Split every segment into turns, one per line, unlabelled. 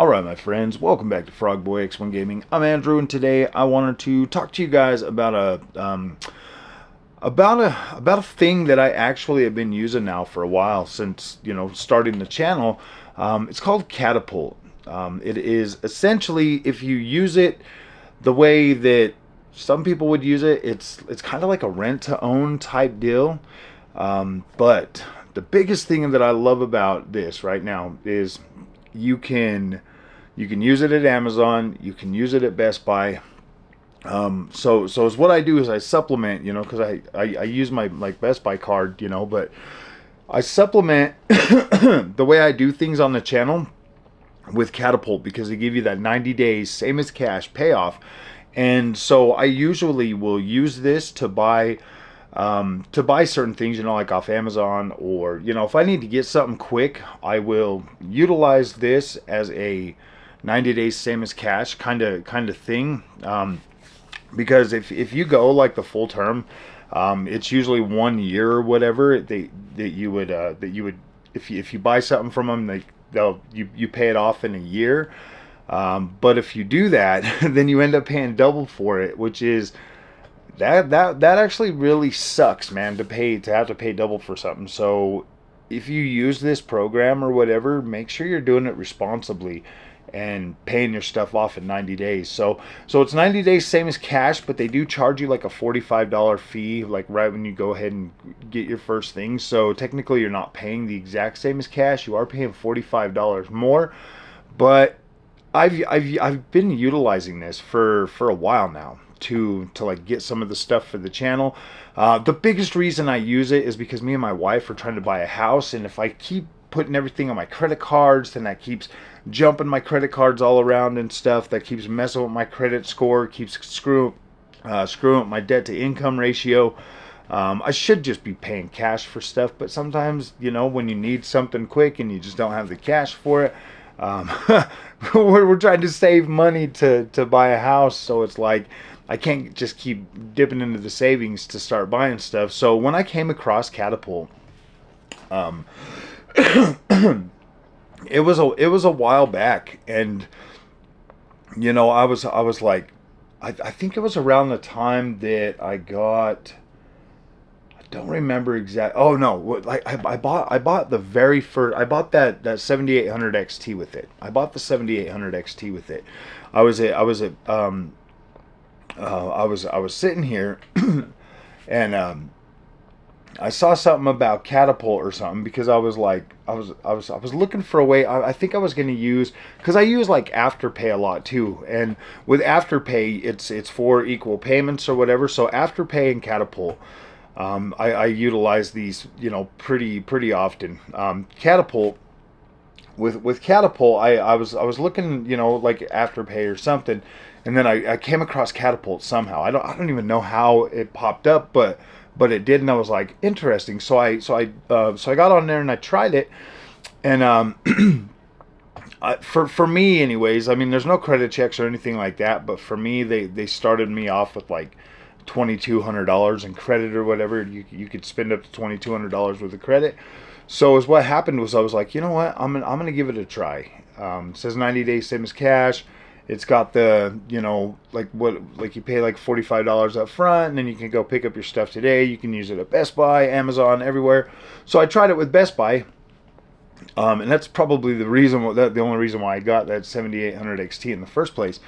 Alright my friends, welcome back to Frogboy X1 Gaming. I'm Andrew, and today I wanted to talk to you guys about a thing that I actually have been using now for a while, since starting the channel. It's called Katapult. It is essentially, if you use it the way that some people would use it, it's kind of like a rent-to-own type deal. But the biggest thing that I love about this right now is you can use it at Amazon, you can use it at Best Buy. So is what I do is I supplement, because I use my Best Buy card, but I supplement the way I do things on the channel with Katapult, because they give you that 90 days same as cash payoff. And so I usually will use this to buy certain things, like off Amazon, or if I need to get something quick, I will utilize this as a 90 days same as cash kind of thing. Because if you go like the full term, it's usually 1 year or whatever that you would if you buy something from them, you pay it off in a year. But if you do that, then you end up paying double for it, which is that actually really sucks, man, to have to pay double for something. So if you use this program or whatever, make sure you're doing it responsibly and paying your stuff off in 90 days. So it's 90 days same as cash, but they do charge you like a $45 fee, like right when you go ahead and get your first thing. So technically you're not paying the exact same as cash. You are paying $45 more. But I've been utilizing this for a while now to like get some of the stuff for the channel. The biggest reason I use it is because me and my wife are trying to buy a house, and if I keep putting everything on my credit cards, then that keeps jumping my credit cards all around and stuff. That keeps messing with my credit score, keeps screwing up my debt to income ratio. I should just be paying cash for stuff, but sometimes when you need something quick and you just don't have the cash for it, we're trying to save money to buy a house, so it's like I can't just keep dipping into the savings to start buying stuff. So when I came across Katapult, it was a while back, and I was like, I think it was around the time that I don't remember exact. Oh no! Like I bought the very first. I bought that 7800 XT with it. I bought the 7800 XT with it. I was sitting here, and I saw something about Katapult or something, because I was looking for a way. I think I was going to use, because I use like Afterpay a lot too, and with Afterpay it's for equal payments or whatever. So Afterpay and Katapult, I utilize these pretty often. Katapult, with Katapult, I was looking like Afterpay or something, and then I came across Katapult somehow. I don't even know how it popped up, but it did, and I was like, interesting. So I got on there and I tried it, and for me anyways, I mean, there's no credit checks or anything like that, but for me, they started me off with like $2,200 in credit or whatever. You could spend up to $2,200 worth of credit. So as what happened was, I was like, you know what, I'm gonna give it a try. It says 90 days same as cash. It's got the, like you pay like $45 up front, and then you can go pick up your stuff today. You can use it at Best Buy, Amazon, everywhere. So I tried it with Best Buy, and that's probably the only reason why I got that 7800 XT in the first place,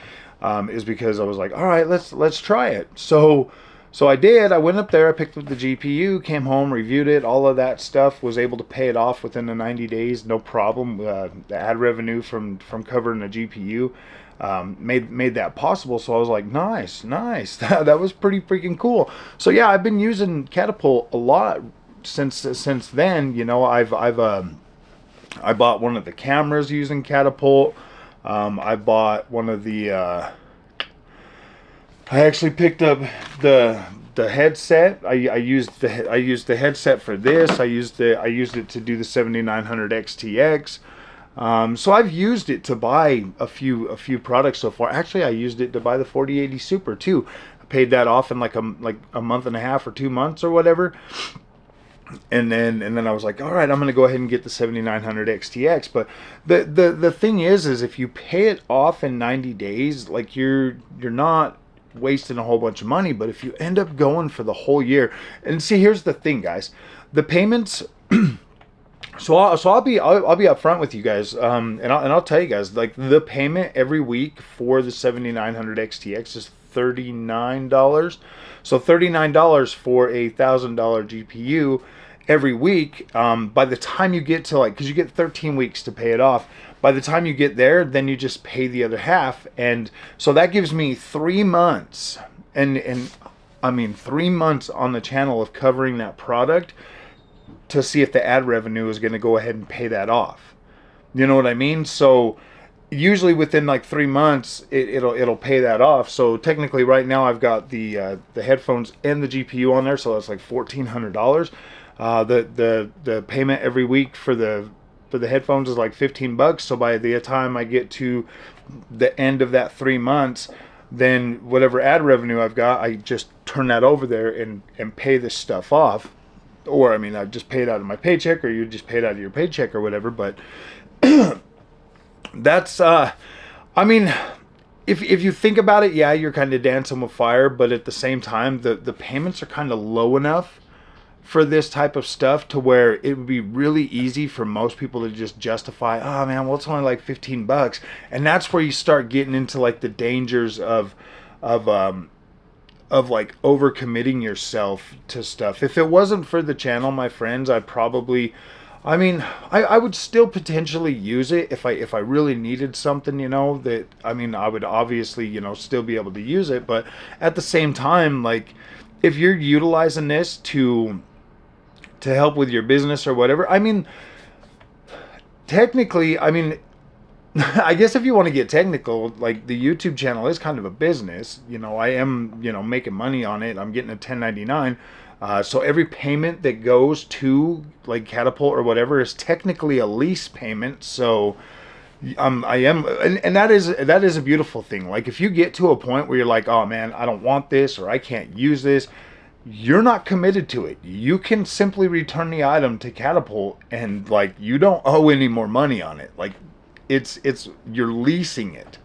is because I was like, all right, let's try it. So I did. I went up there, I picked up the GPU, came home, reviewed it, all of that stuff, was able to pay it off within the 90 days, no problem. The ad revenue from covering the GPU made that possible. So I was like, nice. That was pretty freaking cool. So yeah, I've been using Katapult a lot since then. I bought one of the cameras using Katapult. I bought one of the I actually picked up the headset. I used the headset for this. I used it to do the 7900 XTX. So I've used it to buy a few products so far. Actually, I used it to buy the 4080 Super too. I paid that off in like a month and a half or 2 months or whatever. And then I was like, all right, I'm gonna go ahead and get the 7900 XTX. But the thing is if you pay it off in 90 days, like you're not wasting a whole bunch of money. But if you end up going for the whole year, and see, here's the thing, guys, the payments. I'll be upfront with you guys, and I'll tell you guys, like, the payment every week for the 7900 XTX is $39. So $39 for a $1,000 GPU every week. By the time you get to, like, because you get 13 weeks to pay it off. By the time you get there, then you just pay the other half, and so that gives me 3 months, and I mean 3 months on the channel of covering that product, to see if the ad revenue is going to go ahead and pay that off. You know what I mean? So usually within like 3 months, it'll pay that off. So technically, right now I've got the headphones and the GPU on there, so that's like $1,400. The payment every week for the headphones is like $15. So by the time I get to the end of that 3 months, then whatever ad revenue I've got, I just turn that over there and pay this stuff off. Or, I mean, I just pay it out of my paycheck, or you just pay it out of your paycheck or whatever. But that's, I mean, if you think about it, yeah, you're kind of dancing with fire. But at the same time, the payments are kind of low enough for this type of stuff to where it would be really easy for most people to just justify, oh man, well, it's only like $15. And that's where you start getting into like the dangers of like overcommitting yourself to stuff. If it wasn't for the channel, my friends, I would still potentially use it if I really needed something, you know, that, I mean, I would obviously, you know, still be able to use it. But at the same time, like, if you're utilizing this to help with your business or whatever, I mean, technically, I mean, I guess if you want to get technical, like, the YouTube channel is kind of a business. You know, I am, you know, making money on it. I'm getting a 1099. So every payment that goes to, like, Katapult or whatever is technically a lease payment. So I am, and that is a beautiful thing. Like, if you get to a point where you're like, oh man, I don't want this, or I can't use this, you're not committed to it. You can simply return the item to Katapult, and, like, you don't owe any more money on it. Like, it's you're leasing it.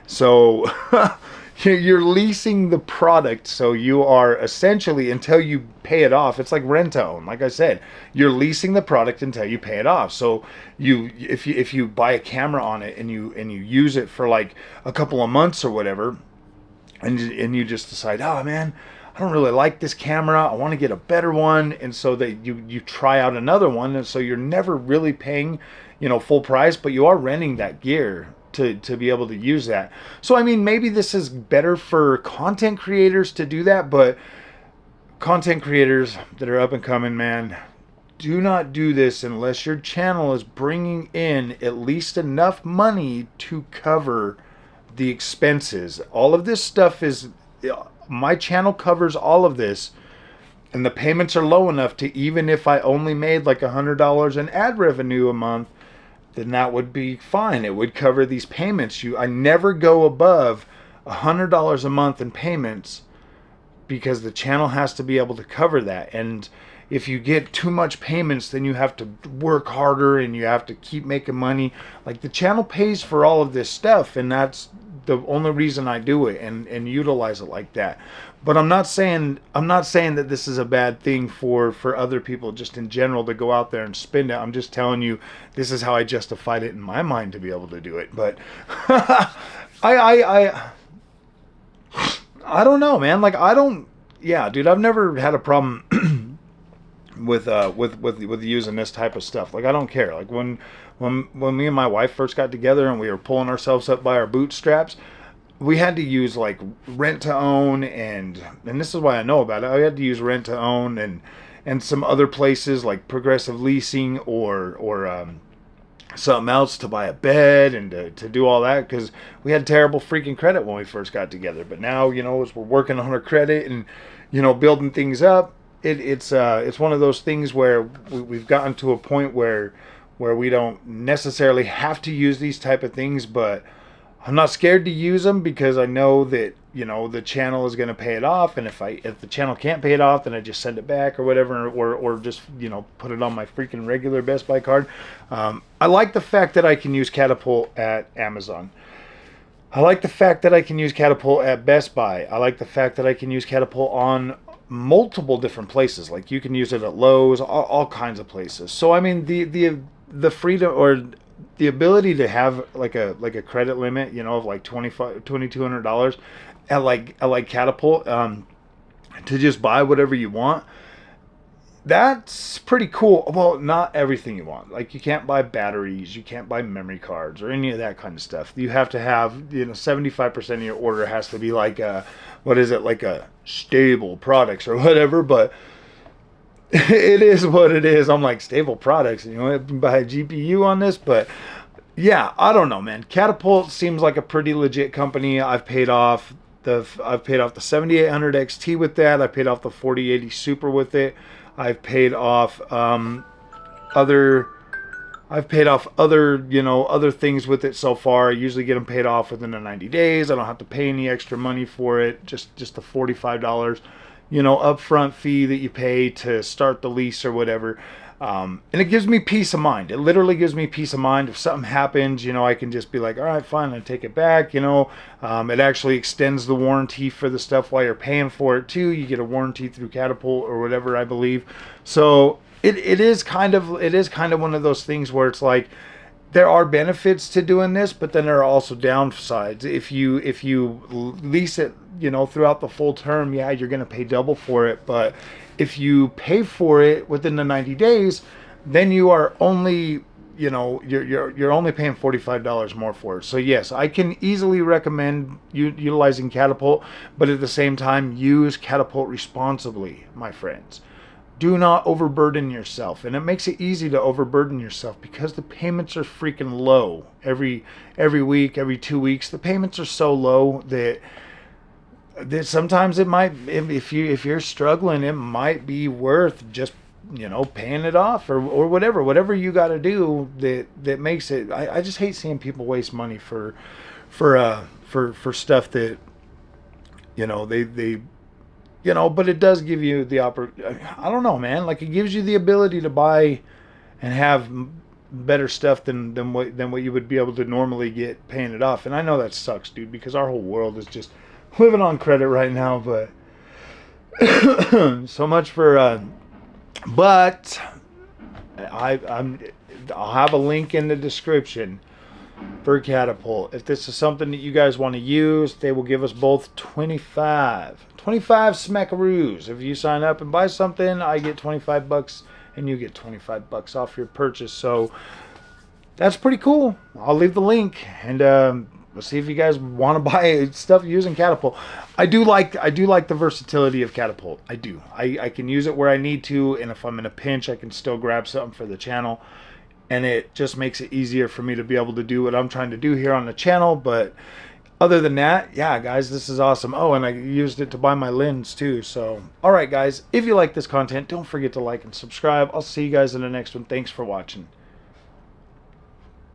So you're leasing the product, so you are essentially, until you pay it off, it's like rent to own. Like I said, you're leasing the product until you pay it off. So if you buy a camera on it and you use it for like a couple of months or whatever, and you just decide, oh man, I don't really like this camera, I want to get a better one, and so that you try out another one, and so you're never really paying, you know, full price, but you are renting that gear to be able to use that. So I mean, maybe this is better for content creators to do that, but content creators that are up and coming, man, do not do this unless your channel is bringing in at least enough money to cover the expenses. All of this stuff is, my channel covers all of this, and the payments are low enough to, even if I only made like $100 in ad revenue a month, then that would be fine. It would cover these payments. I never go above $100 a month in payments, because the channel has to be able to cover that. And if you get too much payments, then you have to work harder and you have to keep making money. Like, the channel pays for all of this stuff, and that's the only reason I do it and utilize it like that. But I'm not saying that this is a bad thing for other people just in general to go out there and spend it. I'm just telling you, this is how I justified it in my mind to be able to do it. But I don't know, man. Like, yeah, dude, I've never had a problem with using this type of stuff. Like, I don't care. Like, when me and my wife first got together and we were pulling ourselves up by our bootstraps, we had to use like rent to own, and this is why I know about it. I had to use rent to own and some other places like Progressive Leasing or something else to buy a bed and to do all that, because we had terrible freaking credit when we first got together. But now, you know, as we're working on our credit and, you know, building things up, it's one of those things where we've gotten to a point where we don't necessarily have to use these type of things, but I'm not scared to use them because I know that, you know, the channel is going to pay it off, and if the channel can't pay it off, then I just send it back or whatever, or just, you know, put it on my freaking regular Best Buy card. I like the fact that I can use Katapult at Amazon. I like the fact that I can use Katapult at Best Buy. I like the fact that I can use Katapult on multiple different places. Like you can use it at Lowe's, all kinds of places. So I mean, the freedom, or the ability to have like a credit limit, you know, of like $2,200 at like Katapult, to just buy whatever you want. That's pretty cool. Well, not everything you want. Like you can't buy batteries, you can't buy memory cards or any of that kind of stuff. You have to have, you know, 75% of your order has to be like a, what is it, like a stable products or whatever. But it is what it is. I'm like, stable products, you know, I can buy a GPU on this. But yeah, I don't know, man. Katapult seems like a pretty legit company. I've paid off the 7800 XT with that. I paid off the 4080 Super with it. I've paid off other, you know, other things with it so far. I usually get them paid off within the 90 days. I don't have to pay any extra money for it. Just the $45, you know, upfront fee that you pay to start the lease or whatever. And it gives me peace of mind. It literally gives me peace of mind. If something happens, you know, I can just be like, all right, fine, I take it back. You know, it actually extends the warranty for the stuff while you're paying for it too. You get a warranty through Katapult or whatever, I believe. So it is kind of one of those things where it's like, there are benefits to doing this, but then there are also downsides. If you lease it, you know, throughout the full term, yeah, you're going to pay double for it. But if you pay for it within the 90 days, then you are only, you know, you're only paying $45 more for it. So yes, I can easily recommend utilizing Katapult, but at the same time, use Katapult responsibly, my friends. Do not overburden yourself. And it makes it easy to overburden yourself because the payments are freaking low. Every week, every 2 weeks, the payments are so low that sometimes it might, if you're struggling, it might be worth just, you know, paying it off or whatever you got to do that makes it. I just hate seeing people waste money for stuff that, you know, they you know, but it does give you the I don't know, man. Like it gives you the ability to buy and have better stuff than what you would be able to normally get paying it off. And I know that sucks, dude, because our whole world is just living on credit right now. But so much for. But I'll have a link in the description for Katapult. If this is something that you guys want to use, they will give us both 25 smackaroos. If you sign up and buy something, I get 25 bucks and you get 25 bucks off your purchase. So that's pretty cool. I'll leave the link, and we'll see if you guys want to buy stuff using Katapult. I do like the versatility of Katapult. I do. I can use it where I need to, and if I'm in a pinch, I can still grab something for the channel. And it just makes it easier for me to be able to do what I'm trying to do here on the channel. But other than that, yeah, guys, this is awesome. Oh, and I used it to buy my lens too. So, all right, guys, if you like this content, don't forget to like and subscribe. I'll see you guys in the next one. Thanks for watching.